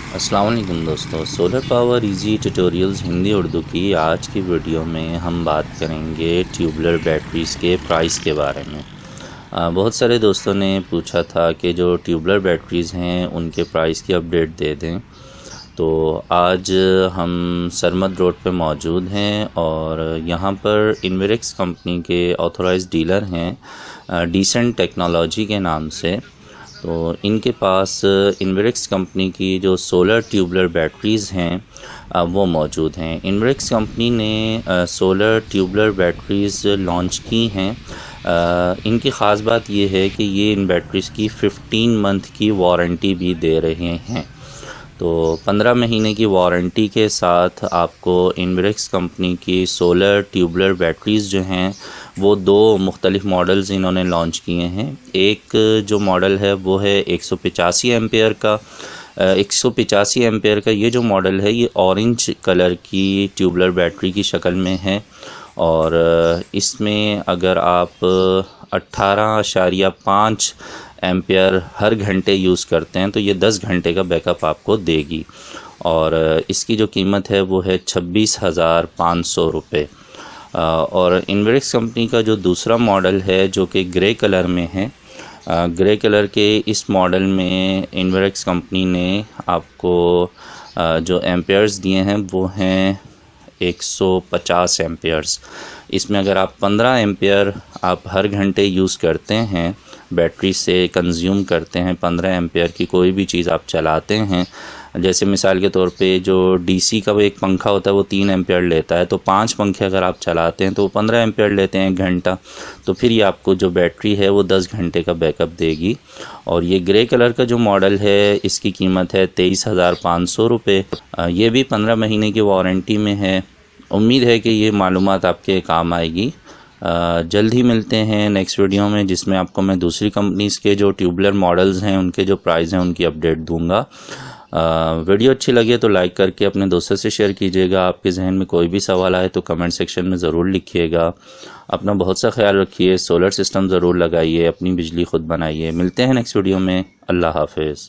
अस्सलाम वालेकुम दोस्तों, solar power easy tutorials Hindi Urdu की आज की वीडियो में हम बात करेंगे ट्यूबलर बैटरीज़ के प्राइस के बारे में। बहुत सारे दोस्तों ने पूछा था कि जो ट्यूबलर बैटरीज़ हैं उनके प्राइस की अपडेट दे दें। तो आज हम सरमद रोड पे मौजूद हैं और यहाँ पर इन्वेरेक्स कंपनी के ऑथराइज्ड डीलर हैं डिसेंट टेक्नोलॉजी के नाम से। तो इनके पास इन्वेरेक्स कंपनी की जो सोलर ट्यूबलर बैटरीज़ हैं वो मौजूद हैं। इन्वेरेक्स कंपनी ने सोलर ट्यूबलर बैटरीज़ लॉन्च की हैं। इनकी ख़ास बात ये है कि ये इन बैटरीज़ की 15 मंथ की वारंटी भी दे रहे हैं। तो 15 महीने की वारंटी के साथ आपको इन्वेरेक्स कंपनी की सोलर ट्यूबलर बैटरीज़ जो हैं वो दो मुख्तलिफ मॉडल्स इन्होंने लॉन्च किए हैं। एक जो मॉडल है वो है 185 एम्पेयर का। 185 एम्पेयर का ये जो मॉडल है ये ऑरेंज कलर की ट्यूबलर बैटरी की शक्ल में है और इसमें अगर आप 18.5 एम्पेयर हर घंटे यूज़ करते हैं तो ये 10 घंटे का बैकअप आपको देगी और इसकी जो कीमत है वो है 26,500 रुपये। और इन्वेरेक्स कंपनी का जो दूसरा मॉडल है जो कि ग्रे कलर में है, ग्रे कलर के इस मॉडल में इन्वेरेक्स कंपनी ने आपको जो एम्पेयर्स दिए हैं वो हैं 150 एम्पेयर्स। इसमें अगर आप 15 एम्पेयर आप हर घंटे यूज़ करते हैं, बैटरी से कंज्यूम करते हैं, 15 एम्पेयर की कोई भी चीज़ आप चलाते हैं, जैसे मिसाल के तौर पे जो डीसी का वो एक पंखा होता है वो 3 एम्पेयर लेता है, तो 5 पंखे अगर आप चलाते हैं तो वो 15 एम्पेयर लेते हैं 1 घंटा, तो फिर ये आपको जो बैटरी है वो 10 घंटे का बैकअप देगी। और ये ग्रे कलर का जो मॉडल है इसकी कीमत है 23,500 रुपये। ये भी 15 महीने की वारंटी में है। उम्मीद है कि ये मालूमात आपके काम आएगी। जल्द ही मिलते हैं नेक्स्ट वीडियो में जिसमें आपको मैं दूसरी कंपनीज़ के जो ट्यूबलर मॉडल्स हैं उनके जो प्राइस हैं उनकी अपडेट दूंगा। वीडियो अच्छी लगे तो लाइक करके अपने दोस्तों से शेयर कीजिएगा। आपके जहन में कोई भी सवाल आए तो कमेंट सेक्शन में ज़रूर लिखिएगा। अपना बहुत सा ख्याल रखिए, सोलर सिस्टम ज़रूर लगाइए, अपनी बिजली खुद बनाइए। मिलते हैं नेक्स्ट वीडियो में। अल्लाह हाफिज़।